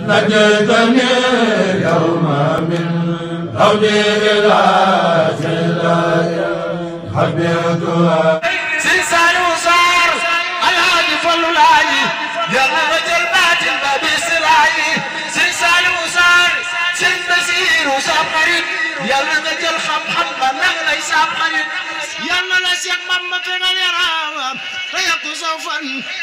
نجيتني اليوم من هولي إلى جلايا حبيتها سلسال وصار الهادي فلولاي يلا رجل باطل بابي سراي سلسال وصار سن بسير وصاب قريب يلا رجل خم بنغ ليس قريب يلا لا شيخ ماما في غيرها فيكو سوفا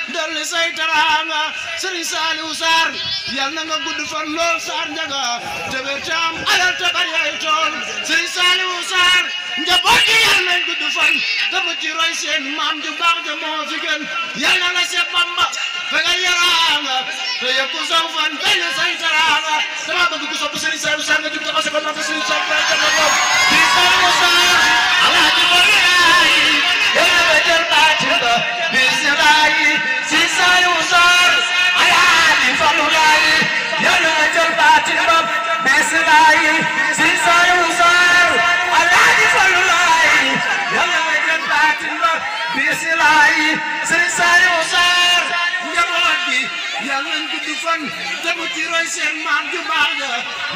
دل سيطرانا سلسال وصار يلا نغود فن لول صار نغا تبتام على تبريا تول سلسال وصار njaboot gi yal nañ gudd fan te mu ci roy seen maam ju baax ja moo fi gën yal na la Seex Bamba fa nga yaraanga te yokku saw fan benn say taraanga dama bëgg ku sopp Serigne Saliou Sarr nga jug taxaw sa ko naan Serigne Saliou Sarr jàmm moom Serigne Saliou Sarr alaaji Bolaay yal na nga jël baatin ba bismilaay Serigne Saliou Sarr alaaji Falulaay yal na nga jël baatin ba bismilaay Serigne Saliou Sarr alaaji Falulaay yàlla nga jël baatin ba bismilaay Serigne Saliou Sarr njaboot gi yàlla nañ gudd fan te mu ci roy seen maam ju baax ja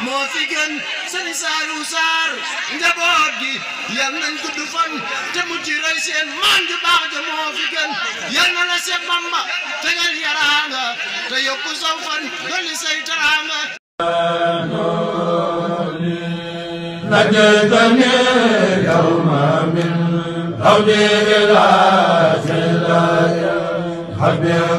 moo fi gën Serigne Saliou Sarr njaboot gi yàlla nañ gudd fan te mu ci roy seen maam ju baax ja moo fi gën yàlla na la Seex Bamba tegal yaraanga te yokku saw fan dolli say taraanga نجيتني اليوم من هولي إلى جلايا حبيتها